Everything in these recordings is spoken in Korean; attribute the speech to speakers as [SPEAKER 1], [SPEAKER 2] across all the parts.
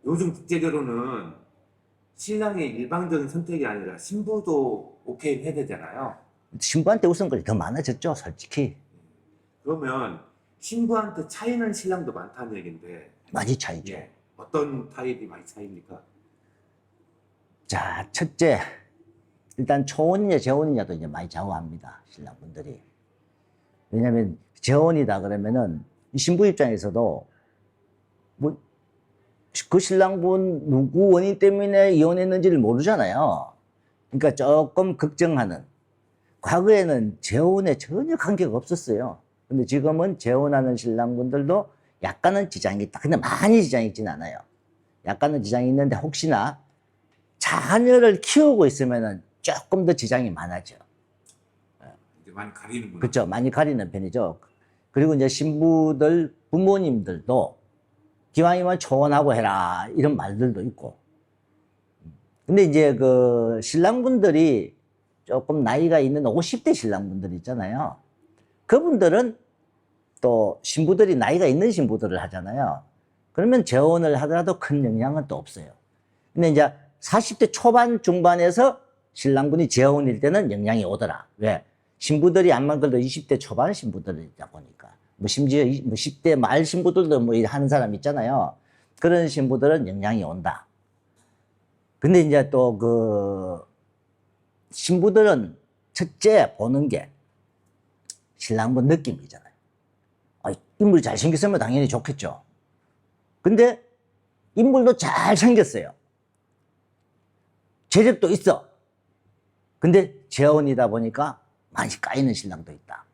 [SPEAKER 1] 요즘 국제결혼은 신랑의 일방적인 선택이 아니라 신부도 오케이 해야 되잖아요.
[SPEAKER 2] 신부한테 우선권이 더 많아졌죠, 솔직히.
[SPEAKER 1] 그러면 신부한테 차이는 신랑도 많다는 얘기인데,
[SPEAKER 2] 많이 차이죠.
[SPEAKER 1] 예, 어떤 타입이 많이 차이입니까?
[SPEAKER 2] 자, 첫째, 일단 초혼이냐 재혼이냐도 이제 많이 좌우합니다, 신랑분들이. 왜냐면 재혼이다 그러면은 이 신부 입장에서도 뭐 그 신랑분 누구 원인 때문에 이혼했는지를 모르잖아요. 그러니까 조금 걱정하는. 과거에는 재혼에 전혀 관계가 없었어요. 근데 지금은 재혼하는 신랑분들도 약간은 지장이 있다. 근데 많이 지장이 있진 않아요. 약간은 지장이 있는데 혹시나 자녀를 키우고 있으면은 조금 더 지장이 많아져.
[SPEAKER 1] 이제 많이 가리는구나.
[SPEAKER 2] 그렇죠. 많이 가리는 편이죠. 그리고 이제 신부들, 부모님들도 기왕이면 초혼하고 해라 이런 말들도 있고. 근데 이제 그 신랑분들이 조금 나이가 있는 50대 신랑분들 있잖아요. 그분들은 또 신부들이 나이가 있는 신부들을 하잖아요. 그러면 재혼을 하더라도 큰 영향은 또 없어요. 근데 이제 40대 초반 중반에서 신랑분이 재혼일 때는 영향이 오더라. 왜? 신부들이 안만 그래도 20대 초반 신부들이다 보니까. 뭐 심지어 10대 말 신부들도 뭐 하는 사람 있잖아요. 그런 신부들은 영향이 온다. 근데 이제 또 그 신부들은 첫째 보는 게 신랑분 느낌이잖아요. 인물이 잘생겼으면 당연히 좋겠죠. 근데 인물도 잘생겼어요. 재력도 있어. 근데 재혼이다 보니까 많이 까이는 신랑도 있다.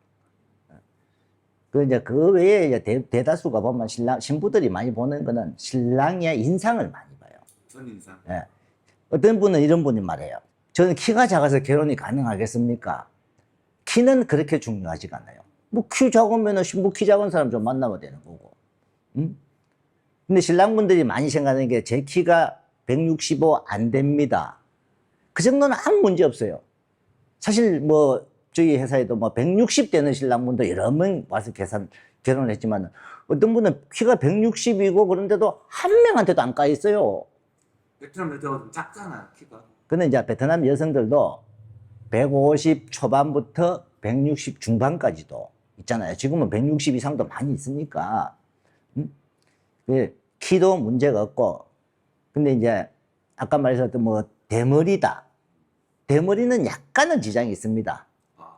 [SPEAKER 2] 그 이제 그 외에 이제 대다수가 보면 신부들이 많이 보는 거는 신랑의 인상을 많이 봐요.
[SPEAKER 1] 선인상.
[SPEAKER 2] 예. 어떤 분은 이런 분이 말해요. 저는 키가 작아서 결혼이 가능하겠습니까? 키는 그렇게 중요하지가 않아요. 뭐 키 작으면 신부 키 작은 사람 좀 만나면 되는 거고. 응? 근데 신랑분들이 많이 생각하는 게 제 키가 165 안 됩니다. 그 정도는 아무 문제 없어요. 사실 뭐 저희 회사에도 뭐 160 되는 신랑분도 여러 명 와서 결혼을 했지만 어떤 분은 키가 160이고 그런데도 한 명한테도 안 까있어요.
[SPEAKER 1] 베트남 여자가 좀 작잖아, 키가.
[SPEAKER 2] 근데 이제 베트남 여성들도 150 초반부터 160 중반까지도 있잖아요. 지금은 160 이상도 많이 있으니까. 키도 문제가 없고. 근데 이제 아까 말했었던 뭐 대머리다. 대머리는 약간은 지장이 있습니다.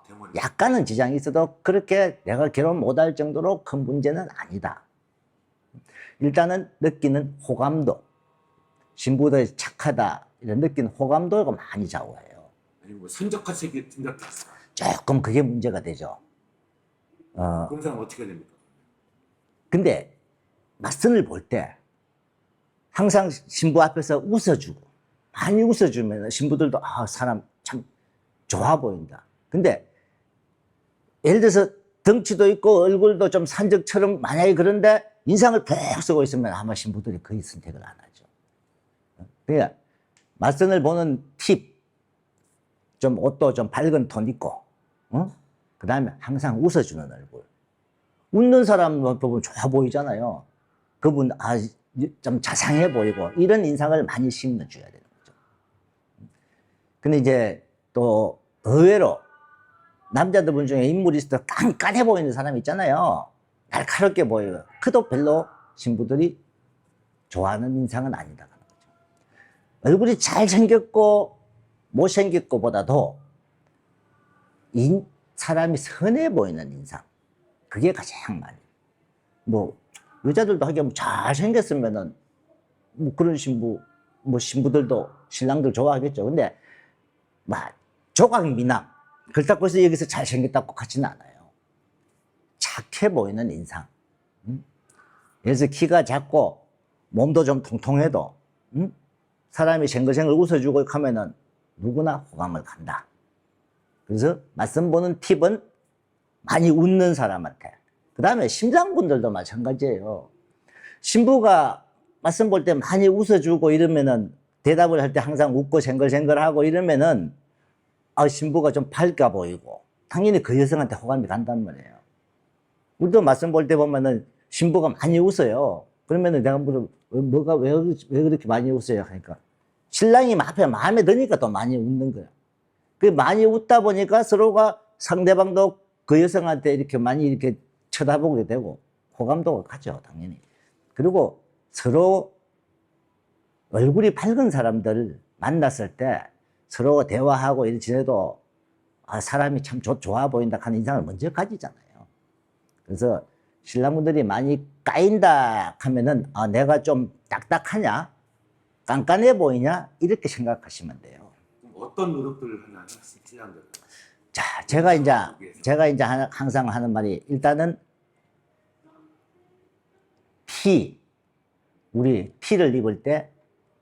[SPEAKER 1] 대머리.
[SPEAKER 2] 약간은 지장이 있어도 그렇게 내가 결혼 못할 정도로 큰 문제는 아니다. 일단은 느끼는 호감도. 신부들이 착하다. 이런 느끼는 호감도가 많이 좌우해요.
[SPEAKER 1] 아니 뭐 선적하게 생겼다.
[SPEAKER 2] 조금 그게 문제가 되죠.
[SPEAKER 1] 그런 사람 어떻게 됩니까?
[SPEAKER 2] 근데 맞선을 볼 때 항상 신부 앞에서 웃어주고 많이 웃어주면 신부들도 사람 참 좋아 보인다. 근데 예를 들어서 덩치도 있고 얼굴도 좀 산적처럼 만약에 그런데 인상을 푹 쓰고 있으면 아마 신부들이 거의 선택을 안 하죠. 그러니까 맞선을 보는 팁, 좀 옷도 좀 밝은 톤 입고, 그 다음에 항상 웃어주는 얼굴. 웃는 사람 보면 좋아 보이잖아요. 그분 좀 자상해 보이고 이런 인상을 많이 심어줘야 되는 거죠. 근데 이제 또 의외로 남자들 중에 인물이 있어도 깐깐해 보이는 사람 있잖아요. 날카롭게 보여요. 그도 별로 신부들이 좋아하는 인상은 아니다. 얼굴이 잘생겼고 못생겼고 보다도 사람이 선해 보이는 인상, 그게 가장 많이. 뭐 여자들도 하기에 잘생겼으면은 뭐 그런 신부, 뭐 신부들도 신랑들 좋아하겠죠. 근데 막 조각 미남 그렇다고 해서 여기서 잘생겼다고 같지는 않아요. 착해 보이는 인상. 그래서 키가 작고 몸도 좀 통통해도 사람이 생글생글 웃어주고 하면은 누구나 호감을 간다. 그래서 맞선 보는 팁은 많이 웃는 사람한테. 그 다음에 신랑분들도 마찬가지예요. 신부가 맞선 볼 때 많이 웃어주고 이러면은 대답을 할 때 항상 웃고 생글생글하고 이러면은 신부가 좀 밝아 보이고 당연히 그 여성한테 호감이 간단 말이에요. 우리도 맞선 볼 때 보면은 신부가 많이 웃어요. 그러면은 내가 뭐가 왜 그렇게 많이 웃어요? 하니까 신랑이 앞에 마음에 드니까 또 많이 웃는 거야. 그 많이 웃다 보니까 서로가 상대방도 그 여성한테 이렇게 많이 이렇게 쳐다보게 되고 호감도가 가죠, 당연히. 그리고 서로 얼굴이 밝은 사람들 만났을 때 서로 대화하고 이렇게 지내도 아, 사람이 참 좋아 보인다 하는 인상을 먼저 가지잖아요. 그래서 신랑분들이 많이 까인다 하면은 아, 내가 좀 딱딱하냐? 깐깐해 보이냐? 이렇게 생각하시면 돼요.
[SPEAKER 1] 그럼 어떤 노력들을 하나요? 신랑들.
[SPEAKER 2] 자, 제가 이제 항상 하는 말이 일단은 우리 티를 입을 때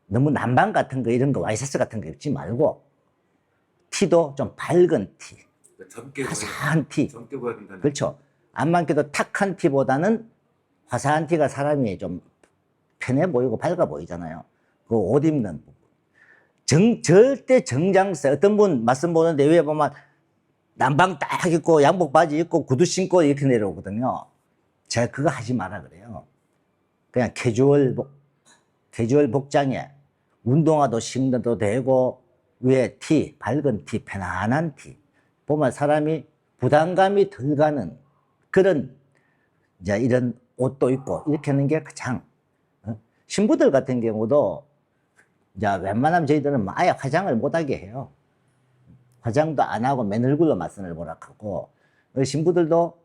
[SPEAKER 2] 너무 남방 같은 거 이런 거 와이셔츠 같은 거 입지 말고 티도 좀 밝은 티,
[SPEAKER 1] 젊게
[SPEAKER 2] 화사한 티.
[SPEAKER 1] 젊게 보여야 된다는.
[SPEAKER 2] 그렇죠. 안만 껴도 탁한 티보다는 화사한 티가 사람이 좀 편해 보이고 밝아 보이잖아요. 그 옷 입는 부분. 절대 정장세. 어떤 분 말씀 보는데 위에 보면 남방 딱 입고 양복 바지 입고 구두 신고 이렇게 내려오거든요. 제가 그거 하지 마라 그래요. 그냥 캐주얼 복장에 운동화도 신어도 되고 위에 티, 밝은 티, 편안한 티. 보면 사람이 부담감이 덜 가는 그런 이제 이런 옷도 입고 이렇게 하는 게 가장 신부들 같은 경우도 이제 웬만하면 저희들은 아예 화장을 못하게 해요. 화장도 안 하고 맨 얼굴로 맞선을 보라 하고 신부들도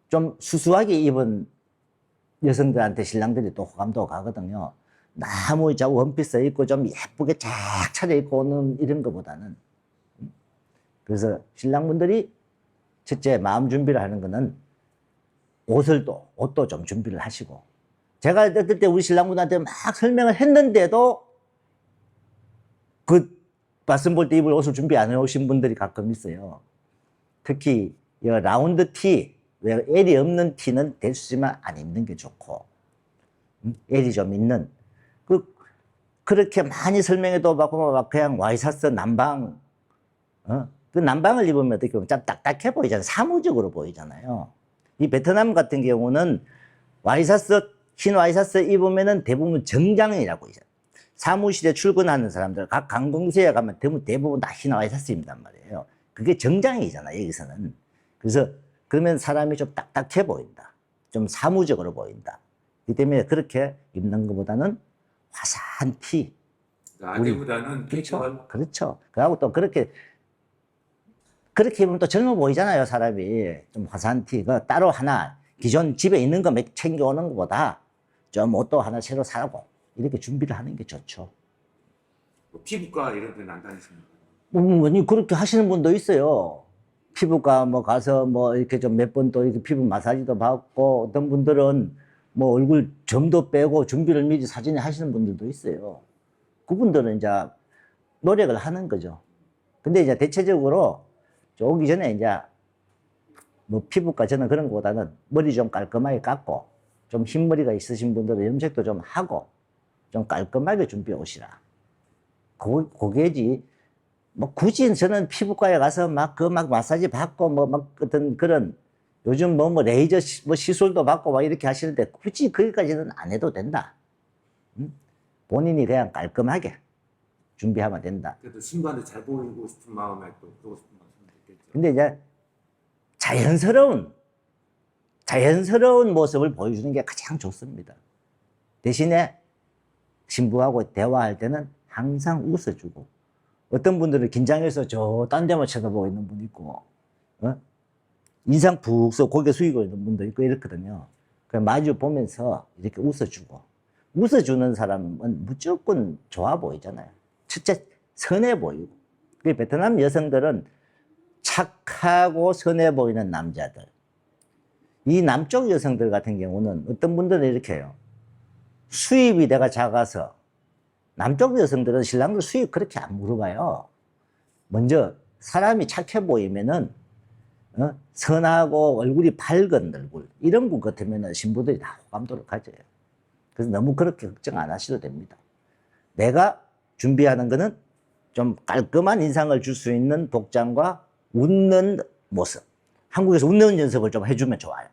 [SPEAKER 2] 좀 수수하게 입은 여성들한테 신랑들이 또 호감도가 가거든요. 너무 원피스 입고 좀 예쁘게 쫙 차려입고 오는 이런 것보다는. 그래서 신랑분들이 첫째 마음 준비를 하는 거는 옷도 좀 준비를 하시고. 제가 그때 우리 신랑분한테 막 설명을 했는데도 그 말씀 볼 때 입을 옷을 준비 안 해오신 분들이 가끔 있어요. 특히 라운드 티, L이 없는 티는 될 수 있지만 안 입는 게 좋고, L이 좀 있는. 그렇게 많이 설명해도 막 그냥 와이셔츠 남방, 그 남방을 입으면 어떻게 보면 좀 딱딱해 보이잖아요. 사무적으로 보이잖아요. 이 베트남 같은 경우는 흰 와이셔츠 입으면은 대부분 정장이라고 있어요. 사무실에 출근하는 사람들, 각 관공서에 가면 대부분 다 흰 와이셔츠 입는단 말이에요. 그게 정장이잖아요, 여기서는. 그래서 그러면 사람이 좀 딱딱해 보인다. 좀 사무적으로 보인다. 그렇기 때문에 그렇게 입는 것보다는 화사한 티.
[SPEAKER 1] 아기보다는
[SPEAKER 2] 그렇죠. 그렇죠. 그리고 또 그렇게 입으면 또 젊어 보이잖아요, 사람이. 좀 화사한 티. 그 따로 하나, 기존 집에 있는 거 챙겨오는 것보다 좀 옷도 하나 새로 사고, 이렇게 준비를 하는 게 좋죠.
[SPEAKER 1] 뭐 피부과 이런 데는 안 다니십니까?
[SPEAKER 2] 아니, 그렇게 하시는 분도 있어요. 피부과 가서 이렇게 좀 몇 번 또 이렇게 피부 마사지도 받고, 어떤 분들은 얼굴 점도 빼고 준비를 미리 사전에 하시는 분들도 있어요. 그분들은 이제 노력을 하는 거죠. 근데 이제 대체적으로 오기 전에 이제 피부과 저는 그런 거보다는 머리 좀 깔끔하게 깎고, 좀 흰머리가 있으신 분들은 염색도 좀 하고, 좀 깔끔하게 준비해 오시라. 그게지. 굳이 저는 피부과에 가서 막 마사지 받고, 어떤 그런, 요즘 레이저 시술도 받고 이렇게 하시는데, 굳이 거기까지는 안 해도 된다. 본인이 그냥 깔끔하게 준비하면 된다.
[SPEAKER 1] 그래도 신부한테 잘 보이고 싶은 마음에 또 그러고 싶은 마음이 있겠죠.
[SPEAKER 2] 근데 이제 자연스러운 모습을 보여주는 게 가장 좋습니다. 대신에 신부하고 대화할 때는 항상 웃어주고, 어떤 분들은 긴장해서 딴 데만 쳐다보고 있는 분 있고, 인상 푹 써 고개 숙이고 있는 분도 있고 이렇거든요. 그냥 마주 보면서 이렇게 웃어주고, 웃어주는 사람은 무조건 좋아 보이잖아요. 첫째, 선해 보이고. 베트남 여성들은 착하고 선해 보이는 남자들. 이 남쪽 여성들 같은 경우는 어떤 분들은 이렇게 해요. 수입이 내가 작아서, 남쪽 여성들은 신랑들 수입 그렇게 안 물어봐요. 먼저 사람이 착해 보이면은 선하고 얼굴이 밝은 얼굴 이런 분 같으면 신부들이 다 호감도를 가져요. 그래서 너무 그렇게 걱정 안 하셔도 됩니다. 내가 준비하는 거는 좀 깔끔한 인상을 줄 수 있는 복장과 웃는 모습. 한국에서 웃는 연습을 좀 해주면 좋아요.